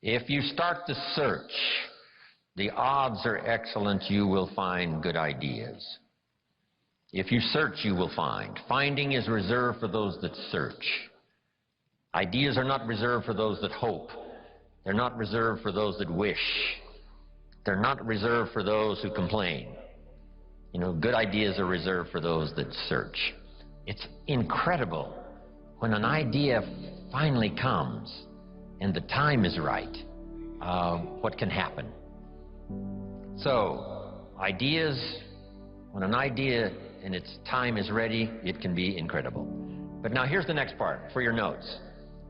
If you start the search, the odds are excellent you will find good ideas. If you search, you will find. Finding is reserved for those that search. Ideas are not reserved for those that hope. They're not reserved for those that wish. They're not reserved for those who complain. You know, good ideas are reserved for those that search. It's incredible when an idea finally comes and the time is right, what can happen. So, ideas, when an idea and its time is ready, it can be incredible. But now here's the next part for your notes.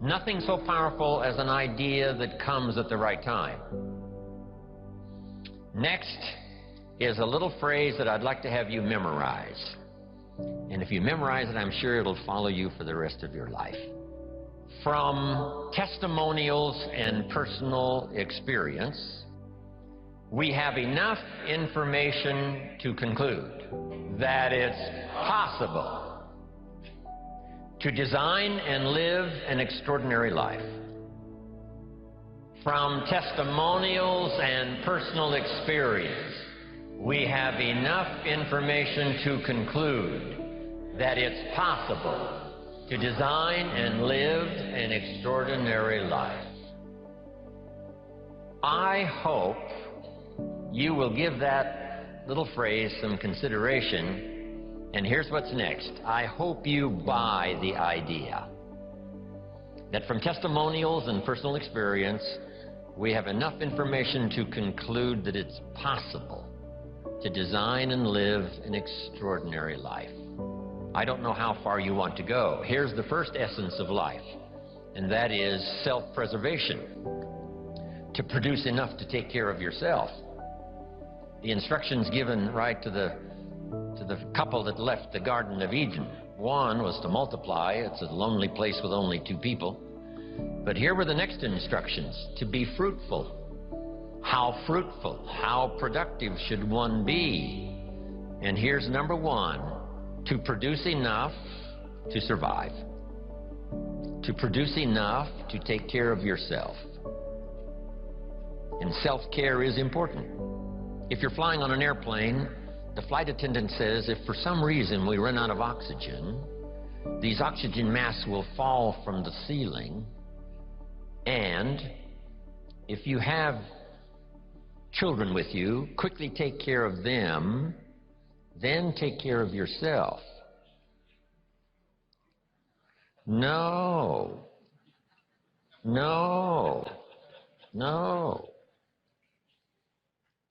Nothing so powerful as an idea that comes at the right time. Next is a little phrase that I'd like to have you memorize. And if you memorize it, I'm sure it'll follow you for the rest of your life. From testimonials and personal experience, we have enough information to conclude that it's possible to design and live an extraordinary life. From testimonials and personal experience, we have enough information to conclude that it's possible to design and live an extraordinary life. I hope you will give that little phrase some consideration, and here's what's next. I hope you buy the idea that from testimonials and personal experience, we have enough information to conclude that it's possible to design and live an extraordinary life. I don't know how far you want to go. Here's the first essence of life, and that is self-preservation. To produce enough to take care of yourself. The instructions given right to the couple that left the Garden of Eden. One was to multiply. It's a lonely place with only 2 people. But here were the next instructions, to be fruitful. How fruitful, how productive should one be? And here's number 1. To produce enough to survive. To produce enough to take care of yourself. And self-care is important. If you're flying on an airplane, the flight attendant says if for some reason we run out of oxygen, these oxygen masks will fall from the ceiling, and if you have children with you, quickly take care of them, then take care of yourself. No. No. No.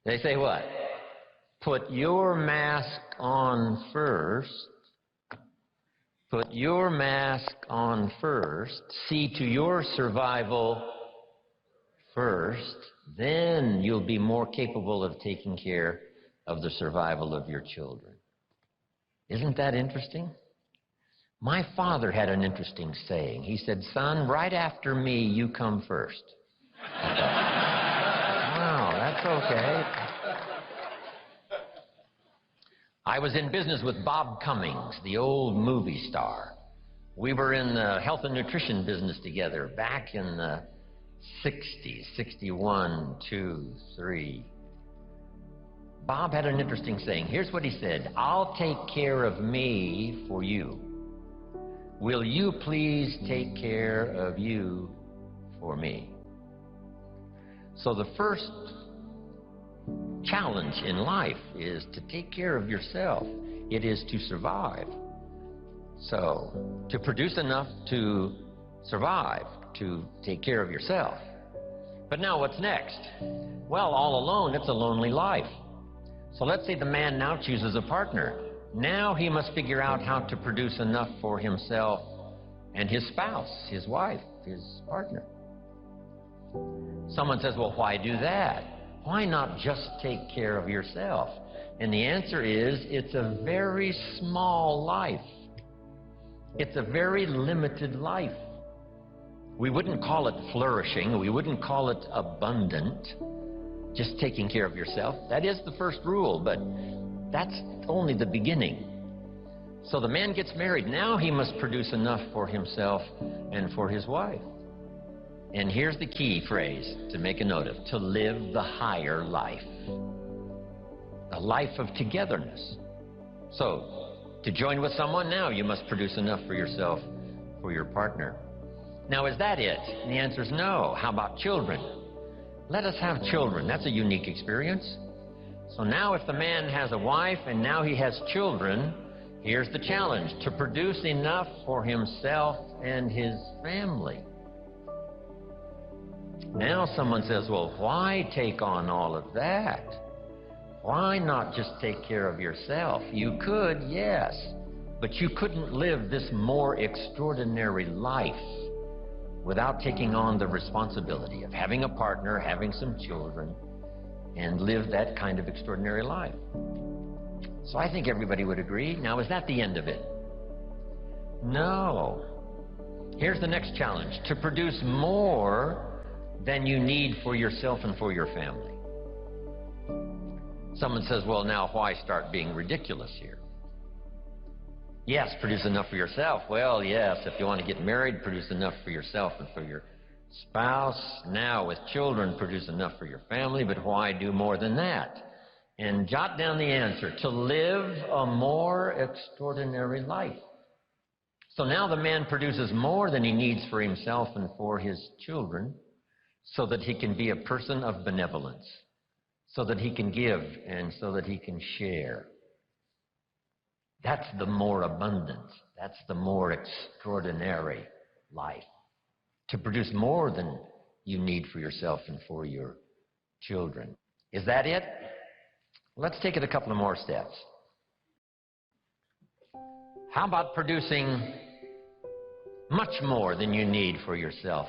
They say what? Put your mask on first. Put your mask on first. See to your survival first. Then you'll be more capable of taking care of the survival of your children. Isn't that interesting? My father had an interesting saying. He said, son, right after me, you come first. Wow, that's okay. I was in business with Bob Cummings, the old movie star. We were in the health and nutrition business together back in the 60s, 61, 2, 3. Bob had an interesting saying. Here's what he said. I'll take care of me for you. Will you please take care of you for me? So the first challenge in life is to take care of yourself. It is to survive. So, to produce enough to survive, to take care of yourself. But now what's next? Well, all alone, it's a lonely life. So let's say the man now chooses a partner. Now he must figure out how to produce enough for himself and his spouse, his wife, his partner. Someone says, well, why do that? Why not just take care of yourself? And the answer is, it's a very small life. It's a very limited life. We wouldn't call it flourishing. We wouldn't call it abundant. Just taking care of yourself. That is the first rule, but that's only the beginning. So the man gets married. Now he must produce enough for himself and for his wife. And here's the key phrase to make a note of: to live the higher life, a life of togetherness. So, to join with someone, now you must produce enough for yourself, for your partner. Now, is that it? And the answer is no. How about children? Let us have children. That's a unique experience. So now if the man has a wife and now he has children, here's the challenge: to produce enough for himself and his family. Now someone says, well, why take on all of that? Why not just take care of yourself? You could, yes, but you couldn't live this more extraordinary life without taking on the responsibility of having a partner, having some children, and live that kind of extraordinary life. So I think everybody would agree. Now, is that the end of it? No. Here's the next challenge: to produce more than you need for yourself and for your family. Someone says, well, now why start being ridiculous here? Yes, produce enough for yourself. Well, yes, if you want to get married, produce enough for yourself and for your spouse. Now, with children, produce enough for your family, but why do more than that? And jot down the answer: to live a more extraordinary life. So now the man produces more than he needs for himself and for his children, so that he can be a person of benevolence, so that he can give and so that he can share. That's the more abundant, that's the more extraordinary life. To produce more than you need for yourself and for your children. Is that it? Let's take it a couple of more steps. How about producing much more than you need for yourself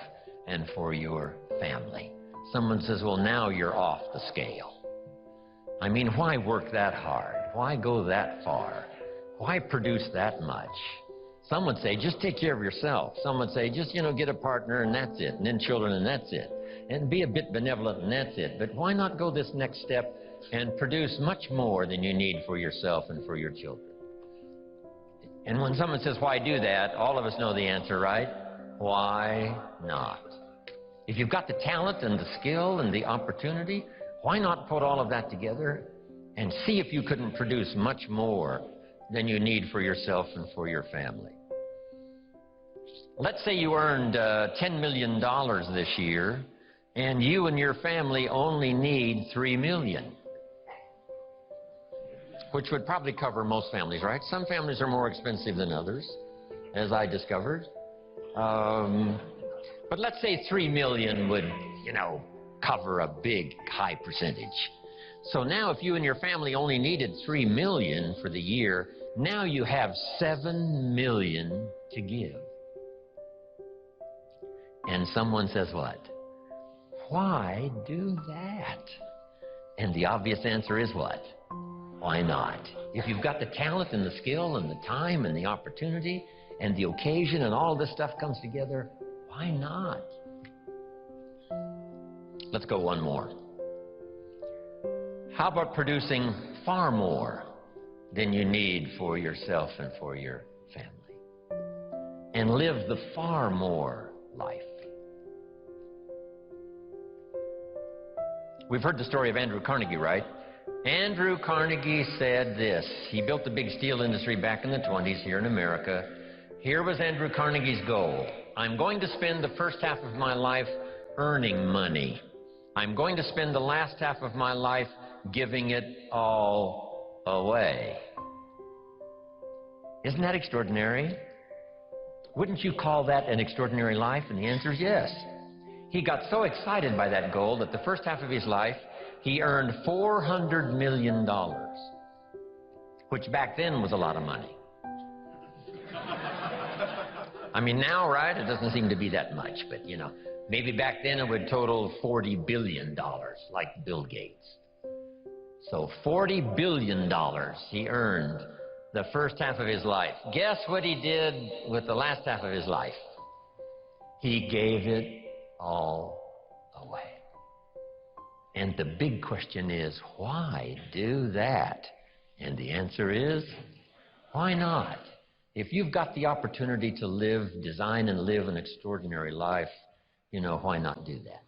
and for your family? Someone says, well, now you're off the scale. I mean, why work that hard? Why go that far? Why produce that much? Some would say, just take care of yourself. Some would say, just, get a partner and that's it, and then children and that's it. And be a bit benevolent and that's it. But why not go this next step and produce much more than you need for yourself and for your children? And when someone says, why do that? All of us know the answer, right? Why not? If you've got the talent and the skill and the opportunity, why not put all of that together and see if you couldn't produce much more than you need for yourself and for your family? Let's say you earned $10 million this year, and you and your family only need $3 million, which would probably cover most families, right? Some families are more expensive than others, as I discovered. But let's say $3 million would, cover a big, high percentage. So now if you and your family only needed $3 million for the year, now you have $7 million to give. And someone says what? Why do that? And the obvious answer is what? Why not? If you've got the talent and the skill and the time and the opportunity and the occasion and all this stuff comes together, why not? Let's go one more. How about producing far more than you need for yourself and for your family? And live the far more life. We've heard the story of Andrew Carnegie, right? Andrew Carnegie said this. He built the big steel industry back in the 20s here in America. Here was Andrew Carnegie's goal. I'm going to spend the first half of my life earning money. I'm going to spend the last half of my life giving it all away. Isn't that extraordinary? Wouldn't you call that an extraordinary life? And the answer is yes. He got so excited by that goal that the first half of his life, he earned $400 million, which back then was a lot of money. I mean, now, right, it doesn't seem to be that much, but, maybe back then it would total $40 billion, like Bill Gates. So $40 billion he earned the first half of his life. Guess what he did with the last half of his life? He gave it all away. And the big question is, why do that? And the answer is, why not? If you've got the opportunity to design and live an extraordinary life, you know, why not do that?